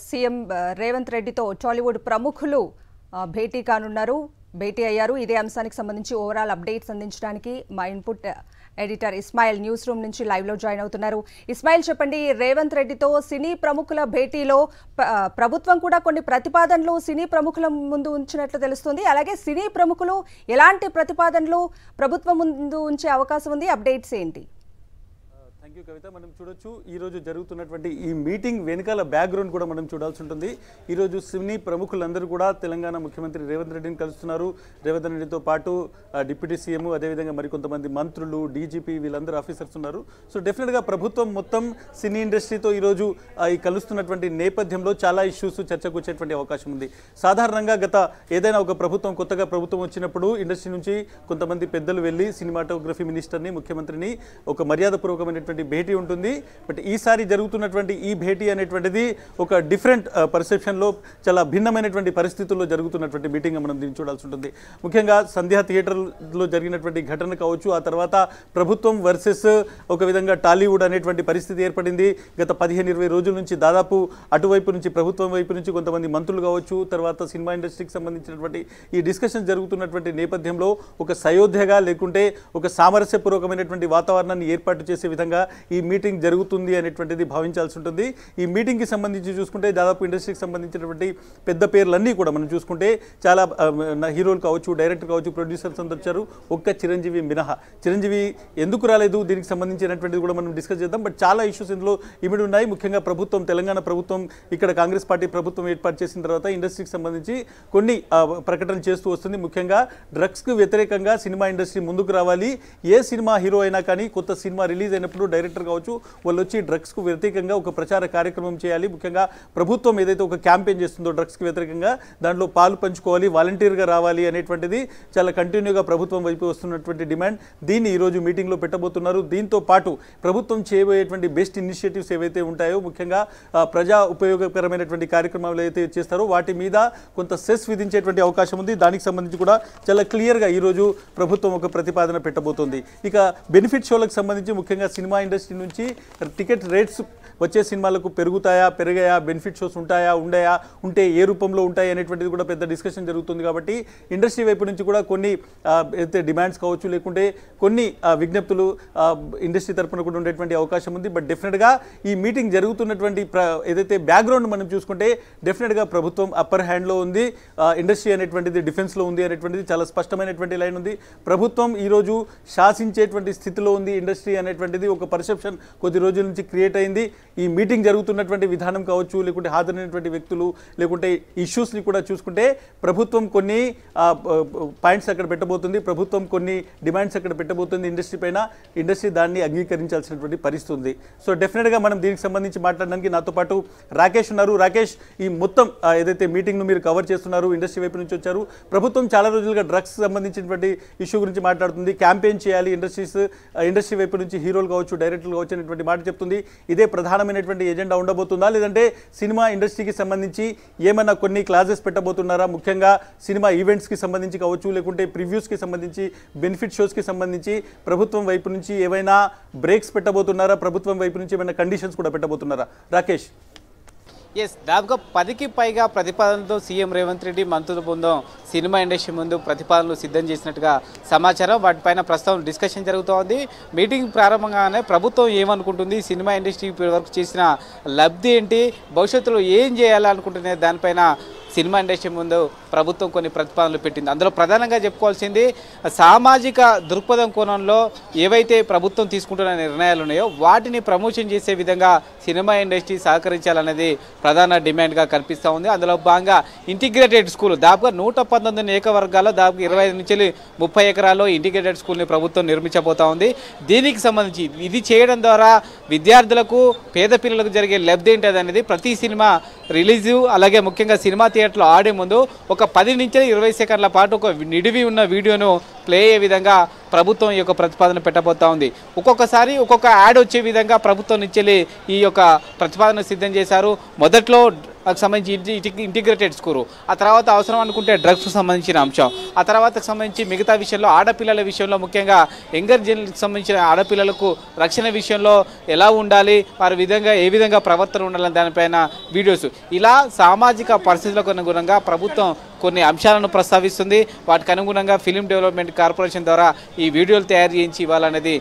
CM Revanth రెడ్డితో టాలీవుడ్ ప్రముఖులు భేటీ కానున్నారు. భేటీ అయ్యారు. ఇదే అంశానికి సంబంధించి ఓవరాల్ అప్డేట్స్ అందించడానికి మా input editor Ismail news room నుంచి లైవ్ లో జాయిన్ అవుతున్నారు. ఇస్మాయిల్, చెప్పండి, రేవంత్ రెడ్డితో సినీ ప్రముఖుల భేటీలో ప్రభుత్వం కూడా కొన్ని ప్రతిపాదనలు సినీ ప్రముఖుల ముందు ఉంచినట్లు తెలుస్తుంది. అలాగే సినీ ప్రముఖులు ఎలాంటి ప్రతిపాదనలు ప్రభుత్వం ముందు ఉంచే అవకాశం ఉంది? అప్డేట్స్ ఏంటి? థ్యాంక్ యూ కవిత. మనం చూడొచ్చు ఈరోజు జరుగుతున్నటువంటి ఈ మీటింగ్ వెనుకాల బ్యాక్గ్రౌండ్ కూడా మనం చూడాల్సి ఉంటుంది. ఈరోజు సినీ ప్రముఖులందరూ కూడా తెలంగాణ ముఖ్యమంత్రి రేవంత్ రెడ్డిని కలుస్తున్నారు. రేవంత్ రెడ్డితో పాటు డిప్యూటీ సీఎం, అదేవిధంగా మరికొంతమంది మంత్రులు, డీజీపీ, వీళ్ళందరూ ఆఫీసర్స్ ఉన్నారు. సో డెఫినెట్గా ప్రభుత్వం మొత్తం సినీ ఇండస్ట్రీతో ఈరోజు ఈ కలుస్తున్నటువంటి నేపథ్యంలో చాలా ఇష్యూస్ చర్చకు వచ్చేటువంటి అవకాశం ఉంది. సాధారణంగా ఏదైనా ఒక కొత్తగా ప్రభుత్వం వచ్చినప్పుడు ఇండస్ట్రీ నుంచి కొంతమంది పెద్దలు వెళ్ళి సినిమాటోగ్రఫీ మినిస్టర్ని, ముఖ్యమంత్రిని ఒక మర్యాదపూర్వకమైనటువంటి భేటీ ఉంటుంది. బట్ ఈసారి జరుగుతున్నటువంటి ఈ భేటీ అనేటువంటిది ఒక డిఫరెంట్ పర్సెప్షన్లో చాలా భిన్నమైనటువంటి పరిస్థితుల్లో జరుగుతున్నటువంటి మీటింగ్ మనం దీన్ని చూడాల్సి ఉంటుంది. ముఖ్యంగా సంధ్యా థియేటర్లో జరిగినటువంటి ఘటన కావచ్చు, ఆ తర్వాత ప్రభుత్వం వర్సెస్ ఒక విధంగా టాలీవుడ్ అనేటువంటి పరిస్థితి ఏర్పడింది. గత 15-20 రోజుల నుంచి దాదాపు అటువైపు నుంచి ప్రభుత్వం వైపు నుంచి కొంతమంది మంత్రులు కావచ్చు, తర్వాత సినిమా ఇండస్ట్రీకి సంబంధించినటువంటి ఈ డిస్కషన్ జరుగుతున్నటువంటి నేపథ్యంలో ఒక సయోధ్యగా లేకుంటే ఒక సామరస్యపూర్వకమైనటువంటి వాతావరణాన్ని ఏర్పాటు చేసే విధంగా ఈ మీటింగ్ జరుగుతుంది అనేటువంటిది భావించాల్సి ఉంటుంది. ఈ మీటింగ్కి సంబంధించి చూసుకుంటే దాదాపు ఇండస్ట్రీకి సంబంధించినటువంటి పెద్ద పేర్లన్నీ కూడా మనం చూసుకుంటే చాలా హీరోలు కావచ్చు, డైరెక్టర్ కావచ్చు, ప్రొడ్యూసర్స్ అందరూ వచ్చారు. ఒక్క చిరంజీవి మినహా. చిరంజీవి ఎందుకు రాలేదు, దీనికి సంబంధించినటువంటిది కూడా మనం డిస్కస్ చేద్దాం. బట్ చాలా ఇష్యూస్ ఇందులో ఇమిడి ఉన్నాయి. ముఖ్యంగా తెలంగాణ ప్రభుత్వం ఇక్కడ కాంగ్రెస్ పార్టీ ప్రభుత్వం ఏర్పాటు చేసిన తర్వాత ఇండస్ట్రీకి సంబంధించి కొన్ని ప్రకటనలు చేస్తూ వస్తుంది. ముఖ్యంగా డ్రగ్స్కు వ్యతిరేకంగా సినిమా ఇండస్ట్రీ ముందుకు రావాలి. ఏ సినిమా హీరో అయినా కానీ కొత్త సినిమా రిలీజ్ అయినప్పుడు డైరెక్టర్ కావచ్చు, వాళ్ళు వచ్చి డ్రగ్స్కు వ్యతిరేకంగా ఒక ప్రచార కార్యక్రమం చేయాలి. ముఖ్యంగా ప్రభుత్వం ఏదైతే ఒక క్యాంపెయిన్ చేస్తుందో డ్రగ్స్కి వ్యతిరేకంగా, దాంట్లో పాలు పంచుకోవాలి, వాలంటీర్గా రావాలి అనేటువంటిది చాలా కంటిన్యూగా ప్రభుత్వం వైపు వస్తున్నటువంటి డిమాండ్. దీన్ని ఈరోజు మీటింగ్లో పెట్టబోతున్నారు. దీంతో పాటు ప్రభుత్వం చేయబోయేటువంటి బెస్ట్ ఇనిషియేటివ్స్ ఏవైతే ఉంటాయో, ముఖ్యంగా ప్రజా ఉపయోగకరమైనటువంటి కార్యక్రమాలు ఏవైతే చేస్తారో వాటి మీద కొంత సెస్ విధించేటువంటి అవకాశం ఉంది. దానికి సంబంధించి కూడా చాలా క్లియర్గా ఈరోజు ప్రభుత్వం ఒక ప్రతిపాదన పెట్టబోతోంది. ఇక బెనిఫిట్ షోలకు సంబంధించి ముఖ్యంగా సినిమా ఇండస్ట్రీ నుంచి టికెట్ రేట్స్ వచ్చే సినిమాలకు పెరిగాయా, బెనిఫిట్ షోస్ ఉంటే ఏ రూపంలో ఉంటాయి అనేటువంటిది కూడా పెద్ద డిస్కషన్ జరుగుతుంది. కాబట్టి ఇండస్ట్రీ వైపు నుంచి కూడా కొన్ని అయితే డిమాండ్స్ కావచ్చు, లేకుంటే కొన్ని విజ్ఞప్తులు ఇండస్ట్రీ తరఫున కూడా ఉండేటువంటి అవకాశం ఉంది. బట్ డెఫినెట్గా ఈ మీటింగ్ జరుగుతున్నటువంటి ఏదైతే బ్యాక్గ్రౌండ్ మనం చూసుకుంటే డెఫినెట్గా ప్రభుత్వం అప్పర్ హ్యాండ్లో ఉంది, ఇండస్ట్రీ అనేటువంటిది డిఫెన్స్లో ఉంది అనేటువంటిది చాలా స్పష్టమైనటువంటి లైన్ ఉంది. ప్రభుత్వం ఈరోజు శాసించేటువంటి స్థితిలో ఉంది ఇండస్ట్రీ అనేటువంటిది ఒక పర్సెప్షన్ కొద్ది రోజుల నుంచి క్రియేట్ అయింది. ఈ మీటింగ్ జరుగుతున్నటువంటి విధానం కావచ్చు, లేకుంటే హాజరైనటువంటి వ్యక్తులు, లేకుంటే ఇష్యూస్ని కూడా చూసుకుంటే ప్రభుత్వం కొన్ని పాయింట్స్ అక్కడ పెట్టబోతుంది, ప్రభుత్వం కొన్ని డిమాండ్స్ అక్కడ పెట్టబోతుంది ఇండస్ట్రీ పైన. ఇండస్ట్రీ దాన్ని అంగీకరించాల్సినటువంటి పరిస్థితి ఉంది. సో డెఫినెట్గా మనం దీనికి సంబంధించి మాట్లాడడానికి నాతో పాటు రాకేష్ ఉన్నారు. రాకేష్, ఈ మొత్తం ఏదైతే మీటింగ్ను మీరు కవర్ చేస్తున్నారు, ఇండస్ట్రీ వైపు నుంచి వచ్చారు. ప్రభుత్వం చాలా రోజులుగా డ్రగ్స్ సంబంధించినటువంటి ఇష్యూ గురించి మాట్లాడుతుంది, క్యాంపెయిన్ చేయాలి, ఇండస్ట్రీ వైపు నుంచి హీరోలు కావచ్చు, డైరెక్టర్లు కావచ్చు అనేటువంటి మాట చెప్తుంది. ఇదే ప్రధానమైనటువంటి ఎజెండా ఉండబోతుందా, లేదంటే సినిమా ఇండస్ట్రీకి సంబంధించి ఏమైనా కొన్ని క్లాజెస్ పెట్టబోతున్నారా? ముఖ్యంగా సినిమా ఈవెంట్స్కి సంబంధించి కావచ్చు, లేకుంటే ప్రివ్యూస్కి సంబంధించి, బెనిఫిట్ షోస్కి సంబంధించి ప్రభుత్వం వైపు నుంచి ఏమైనా బ్రేక్స్ పెట్టబోతున్నారా? ప్రభుత్వం వైపు నుంచి ఏమైనా కండిషన్స్ కూడా పెట్టబోతున్నారా? రాకేష్. దాదాపుగా 10కి పైగా ప్రతిపాదనలతో సీఎం రేవంత్ రెడ్డి మంత్రుల బృందం సినిమా ఇండస్ట్రీ ముందు ప్రతిపాదనలు సిద్ధం చేసినట్టుగా సమాచారం. వాటిపైన ప్రస్తుతం డిస్కషన్ జరుగుతోంది. మీటింగ్ ప్రారంభంగానే ప్రభుత్వం ఏమనుకుంటుంది, సినిమా ఇండస్ట్రీ వరకు చేసిన లబ్ధి ఏంటి, భవిష్యత్తులో ఏం చేయాలనుకుంటున్నాయి, దానిపైన సినిమా ఇండస్ట్రీ ముందు ప్రభుత్వం కొన్ని ప్రతిపాదనలు పెట్టింది. అందులో ప్రధానంగా చెప్పుకోవాల్సింది సామాజిక దృక్పథం కోణంలో ఏవైతే ప్రభుత్వం తీసుకుంటున్న నిర్ణయాలు ఉన్నాయో వాటిని ప్రమోషన్ చేసే విధంగా సినిమా ఇండస్ట్రీ సహకరించాలనేది ప్రధాన డిమాండ్గా కనిపిస్తూ ఉంది. అందులో భాగంగా ఇంటిగ్రేటెడ్ స్కూల్ దాదాపుగా 119 నియోజకవర్గాల్లో దాదాపు 25 నుంచి 30 ఎకరాల్లో ఇంటిగ్రేటెడ్ స్కూల్ని ప్రభుత్వం నిర్మించబోతా ఉంది. దీనికి సంబంధించి ఇది చేయడం ద్వారా విద్యార్థులకు, పేద పిల్లలకు జరిగే లబ్ధి ఏంటి అనేది ప్రతి సినిమా రిలీజు, అలాగే ముఖ్యంగా సినిమా థియేటర్లో ఆడే ముందు ఒక 10 నుంచి 20 సెకండ్ల పాటు ఒక నిడివి ఉన్న వీడియోను ప్లే అయ్యే విధంగా ప్రభుత్వం ఈ యొక్క ప్రతిపాదన పెట్టబోతా ఉంది. ఒక్కొక్కసారి ఒక్కొక్క యాడ్ వచ్చే విధంగా ప్రభుత్వం నుంచి ఈ యొక్క ప్రతిపాదన సిద్ధం చేశారు. మొదట్లో సంబంధించి ఇంటిగ్రేటెడ్ స్కూల్, ఆ తర్వాత అవసరం అనుకుంటే డ్రగ్స్కు సంబంధించిన అంశం, ఆ తర్వాత సంబంధించి మిగతా విషయంలో ఆడపిల్లల విషయంలో ముఖ్యంగా యంగర్ జనరేషన్కి సంబంధించిన ఆడపిల్లలకు రక్షణ విషయంలో ఎలా ఉండాలి, వారి విధంగా ఏ విధంగా ప్రవర్తన ఉండాలని దానిపైన వీడియోస్, ఇలా సామాజిక పరిస్థితులకు అనుగుణంగా ప్రభుత్వం కొన్ని అంశాలను ప్రస్తావిస్తుంది. వాటికి అనుగుణంగా ఫిలిం డెవలప్మెంట్ కార్పొరేషన్ ద్వారా ఈ వీడియోలు తయారు చేయించి ఇవ్వాలనేది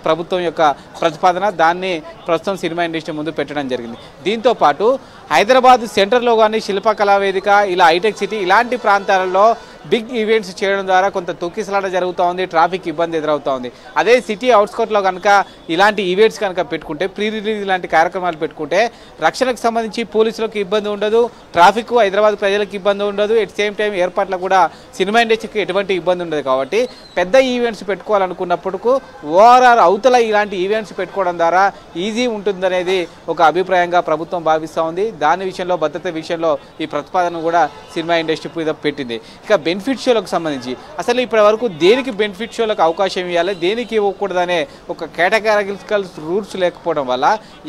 ప్రభుత్వం యొక్క ప్రతిపాదన. దాన్ని ప్రస్తుతం సినిమా ఇండస్ట్రీ ముందు పెట్టడం జరిగింది. దీంతో పాటు హైదరాబాద్ సెంటర్లో కానీ శిల్పకళా వేదిక, ఇలా హైటెక్ సిటీ ఇలాంటి ప్రాంతాలలో బిగ్ ఈవెంట్స్ చేయడం ద్వారా కొంత తొక్కిసలాట జరుగుతూ ఉంది, ట్రాఫిక్ ఇబ్బంది ఎదురవుతూ ఉంది. అదే సిటీ అవుట్స్కర్ట్లో కనుక ఇలాంటి ఈవెంట్స్ కనుక పెట్టుకుంటే, ప్రీ రిలీజ్ ఇలాంటి కార్యక్రమాలు పెట్టుకుంటే రక్షణకు సంబంధించి పోలీసులకు ఇబ్బంది ఉండదు, ట్రాఫిక్ హైదరాబాద్ ప్రజలకు ఇబ్బంది ఉండదు, ఎట్ సేమ్ టైం ఏర్పాట్లకు కూడా సినిమా ఇండస్ట్రీకి ఎటువంటి ఇబ్బంది ఉండదు. కాబట్టి పెద్ద ఈవెంట్స్ పెట్టుకోవాలనుకున్నప్పుడు ఓఆర్ఆర్ అవతల ఇలాంటి ఈవెంట్స్ పెట్టుకోవడం ద్వారా ఈజీ ఉంటుందనేది ఒక అభిప్రాయంగా ప్రభుత్వం భావిస్తూ ఉంది. దాని విషయంలో భద్రత విషయంలో ఈ ప్రతిపాదన కూడా సినిమా ఇండస్ట్రీ మీద పెట్టింది. ఇక బెనిఫిట్ షోలకు సంబంధించి అసలు ఇప్పటి వరకు దేనికి బెనిఫిట్ షోలకు అవకాశం ఇవ్వాలి, దేనికి ఇవ్వకూడదనే ఒక కేటగారికల్ రూల్స్ లేకపోవడం వల్ల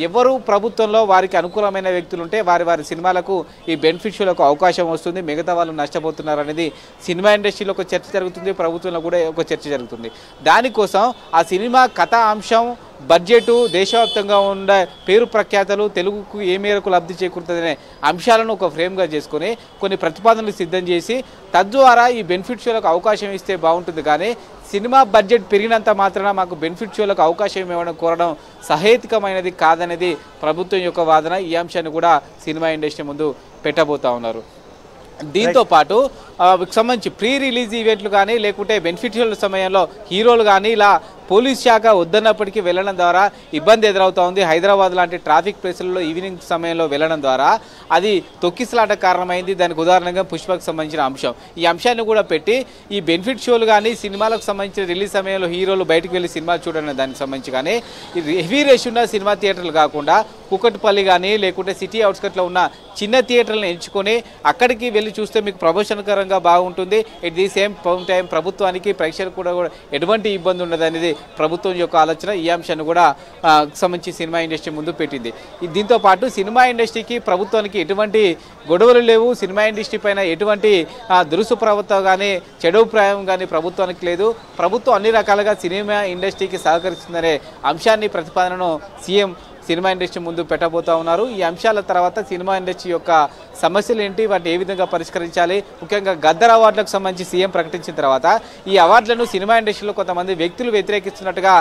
ఎవరు ప్రభుత్వంలో వారికి అనుకూలమైన వ్యక్తులు ఉంటే వారి సినిమాలకు ఈ బెనిఫిట్ షోలకు అవకాశం వస్తుంది, మిగతా వాళ్ళు నష్టపోతున్నారు అనేది సినిమా ఇండస్ట్రీలో ఒక చర్చ జరుగుతుంది, ప్రభుత్వంలో కూడా ఒక చర్చ జరుగుతుంది. దానికోసం ఆ సినిమా కథ అంశం, బడ్జెట్, దేశవ్యాప్తంగా ఉండే పేరు ప్రఖ్యాతలు, తెలుగుకు ఏ మేరకు లబ్ధి చేకూరుతుందనే అంశాలను ఒక ఫ్రేమ్గా చేసుకొని కొన్ని ప్రతిపాదనలు సిద్ధం చేసి తద్వారా ఈ బెనిఫిట్ షోలకు అవకాశం ఇస్తే బాగుంటుంది. కానీ సినిమా బడ్జెట్ పెరిగినంత మాత్రాన మాకు బెనిఫిట్ షోలకు అవకాశం ఇవ్వడం కోరడం సహేతుకమైనది కాదనేది ప్రభుత్వం యొక్క వాదన. ఈ అంశాన్ని కూడా సినిమా ఇండస్ట్రీ ముందు పెట్టబోతా ఉన్నారు. దీంతో పాటు సంబంధించి ప్రీ రిలీజ్ ఈవెంట్లు కానీ లేకుంటే బెనిఫిట్ షోల సమయంలో హీరోలు కానీ ఇలా పోలీస్ శాఖ వద్దన్నప్పటికీ వెళ్ళడం ద్వారా ఇబ్బంది ఎదురవుతూ ఉంది. హైదరాబాద్ లాంటి ట్రాఫిక్ ప్లేసులలో ఈవినింగ్ సమయంలో వెళ్ళడం ద్వారా అది తొక్కిసలాట కారణమైంది. దానికి ఉదాహరణగా పుష్పకు సంబంధించిన అంశం, ఈ అంశాన్ని కూడా పెట్టి ఈ బెనిఫిట్ షోలు కానీ సినిమాలకు సంబంధించిన రిలీజ్ సమయంలో హీరోలు బయటకు వెళ్ళి సినిమా చూడడం దానికి సంబంధించి కానీ హెవీ రష్ ఉన్న సినిమా థియేటర్లు కాకుండా కుకట్పల్లి కానీ లేకుంటే సిటీ అవుట్స్కట్లో ఉన్న చిన్న థియేటర్లను ఎంచుకొని అక్కడికి వెళ్ళి చూస్తే మీకు ప్రమోషనకరంగా బాగుంటుంది. ఎట్ ది సేమ్ టైం ప్రభుత్వానికి ప్రేక్షకులకు కూడా ఎటువంటి ఇబ్బంది ఉండదు అనేది ప్రభుత్వం యొక్క ఆలోచన. ఈ అంశాన్ని కూడా సంబంధించి సినిమా ఇండస్ట్రీ ముందు పెట్టింది. దీంతో పాటు సినిమా ఇండస్ట్రీకి ప్రభుత్వానికి ఎటువంటి గొడవలు లేవు, సినిమా ఇండస్ట్రీ పైన ఎటువంటి దురుసు ప్రవర్తన కానీ చెడుప్రాయం కానీ ప్రభుత్వానికి లేదు. ప్రభుత్వం అన్ని రకాలుగా సినిమా ఇండస్ట్రీకి సహకరిస్తుందనే అంశాన్ని ప్రతిపాదనను సీఎం సినిమా ఇండస్ట్రీ ముందు పెట్టబోతా ఉన్నారు. ఈ అంశాల తర్వాత సినిమా ఇండస్ట్రీ యొక్క సమస్యలు ఏంటి, వాటిని ఏ విధంగా పరిష్కరించాలి, ముఖ్యంగా గద్దర్ అవార్డులకు సంబంధించి సీఎం ప్రకటించిన తర్వాత ఈ అవార్డులను సినిమా ఇండస్ట్రీలో కొంతమంది వ్యక్తులు వ్యతిరేకిస్తున్నట్టుగా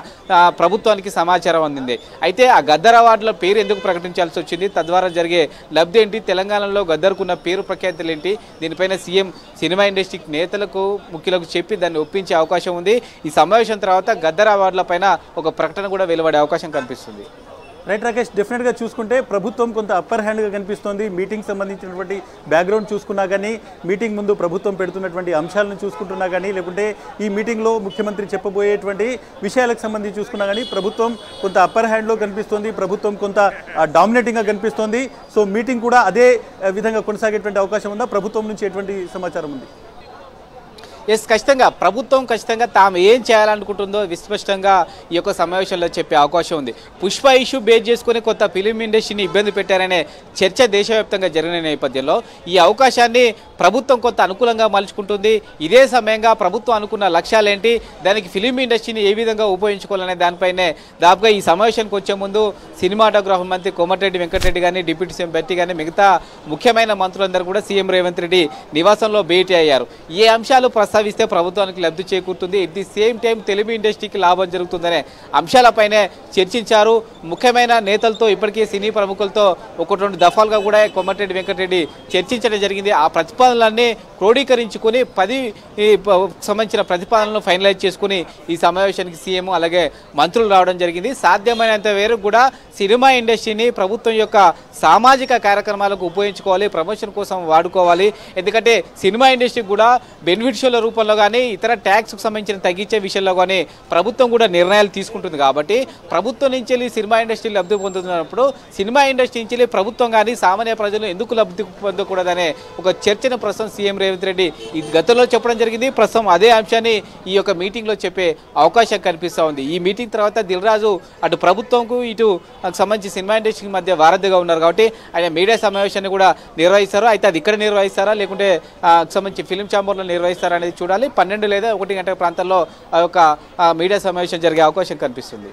ప్రభుత్వానికి సమాచారం అందింది. అయితే ఆ గద్దర్ అవార్డుల పేరు ఎందుకు ప్రకటించాల్సి వచ్చింది, తద్వారా జరిగే లబ్ధి ఏంటి, తెలంగాణలో గద్దర్కున్న పేరు ప్రఖ్యాతులు ఏంటి, దీనిపైన సీఎం సినిమా ఇండస్ట్రీ నేతలకు ముఖ్యులకు చెప్పి దాన్ని ఒప్పించే అవకాశం ఉంది. ఈ సమావేశం తర్వాత గద్దర్ అవార్డుల పైన ఒక ప్రకటన కూడా వెలువడే అవకాశం కనిపిస్తుంది. రైట్ రాకేష్, డెఫినెట్గా చూసుకుంటే ప్రభుత్వం కొంత అప్పర్ హ్యాండ్గా కనిపిస్తోంది. మీటింగ్ సంబంధించినటువంటి బ్యాక్గ్రౌండ్ చూసుకున్నా కానీ, మీటింగ్ ముందు ప్రభుత్వం పెడుతున్నటువంటి అంశాలను చూసుకుంటున్నా కానీ, లేకుంటే ఈ మీటింగ్లో ముఖ్యమంత్రి చెప్పబోయేటువంటి విషయాలకు సంబంధించి చూసుకున్నా కానీ ప్రభుత్వం కొంత అప్పర్ హ్యాండ్లో కనిపిస్తోంది, ప్రభుత్వం కొంత డామినేటింగ్గా కనిపిస్తోంది. సో మీటింగ్ కూడా అదే విధంగా కొనసాగేటువంటి అవకాశం ఉందా, ప్రభుత్వం నుంచి ఎటువంటి సమాచారం ఉంది? ఎస్, ఖచ్చితంగా ప్రభుత్వం ఖచ్చితంగా తాము ఏం చేయాలనుకుంటుందో విస్పష్టంగా ఈ యొక్క సమావేశంలో చెప్పే అవకాశం ఉంది. పుష్ప ఇష్యూ బేస్ చేసుకుని కొత్త ఫిలిం ఇండస్ట్రీని ఇబ్బంది పెట్టారనే చర్చ దేశవ్యాప్తంగా జరిగిన నేపథ్యంలో ఈ అవకాశాన్ని ప్రభుత్వం కొంత అనుకూలంగా మలుచుకుంటుంది. ఇదే సమయంగా ప్రభుత్వం అనుకున్న లక్ష్యాలేంటి, దానికి ఫిలిం ఇండస్ట్రీని ఏ విధంగా ఉపయోగించుకోవాలనే దానిపైనే దాదాపుగా ఈ సమావేశానికి వచ్చే ముందు సినిమాటోగ్రఫీ మంత్రి కోమటిరెడ్డి వెంకటరెడ్డి కానీ, డిప్యూటీ సీఎం బెట్టి కానీ, మిగతా ముఖ్యమైన మంత్రులందరూ కూడా సీఎం రేవంత్ రెడ్డి నివాసంలో భేటీ అయ్యారు. ఏ అంశాలు ప్రస్తావిస్తే ప్రభుత్వానికి లబ్ధి చేకూరుతుంది, at the same time Telugu ఇండస్ట్రీకి లాభం జరుగుతుందనే అంశాలపైనే చర్చించారు. ముఖ్యమైన నేతలతో ఇప్పటికే సినీ ప్రముఖులతో 1-2 దఫాలుగా కూడా కోమటిరెడ్డి వెంకటరెడ్డి చర్చించడం జరిగింది. ఆ ప్రతిపాదనలన్నీ క్రోడీకరించుకొని 10 సంబంధించిన ప్రతిపాదనలను ఫైనలైజ్ చేసుకుని ఈ సమావేశానికి సీఎం అలాగే మంత్రులు రావడం జరిగింది. సాధ్యమైనంత మేరకు కూడా సినిమా ఇండస్ట్రీని ప్రభుత్వం యొక్క సామాజిక కార్యక్రమాలకు ఉపయోగించుకోవాలి, ప్రమోషన్ కోసం వాడుకోవాలి. ఎందుకంటే సినిమా ఇండస్ట్రీకి కూడా బెనిఫిట్ షోల రూపంలో కానీ ఇతర ట్యాక్స్కు సంబంధించిన తగ్గించే విషయంలో కానీ ప్రభుత్వం కూడా నిర్ణయాలు తీసుకుంటుంది కాబట్టి ప్రభుత్వం నుంచి వెళ్ళి సినిమా ఇండస్ట్రీ లబ్ధి పొందుతున్నప్పుడు సినిమా ఇండస్ట్రీ నుంచి వెళ్ళి ప్రభుత్వం కానీ సామాన్య ప్రజలు ఎందుకు లబ్ధి పొందకూడదనే ఒక చర్చను ప్రస్తుతం సీఎం రేవంత్ రెడ్డి ఈ గతంలో చెప్పడం జరిగింది. ప్రస్తుతం అదే అంశాన్ని ఈ యొక్క మీటింగ్లో చెప్పే అవకాశం కనిపిస్తూ ఉంది. ఈ మీటింగ్ తర్వాత దిల్ రాజు అటు ప్రభుత్వంకు ఇటు సంబంధించి సినిమా ఇండస్ట్రీకి మధ్య వారధిగా ఉన్నారు కాబట్టి ఆయన మీడియా సమావేశాన్ని కూడా నిర్వహిస్తారు. అయితే అది ఇక్కడ నిర్వహిస్తారా లేకుంటే సంబంధించి ఫిలిం ఛాంబర్లో నిర్వహిస్తారా అనేది చూడాలి. 12 లేదా 1 గంటల ప్రాంతాల్లో ఆ యొక్క మీడియా సమావేశం జరిగే అవకాశం కనిపిస్తుంది.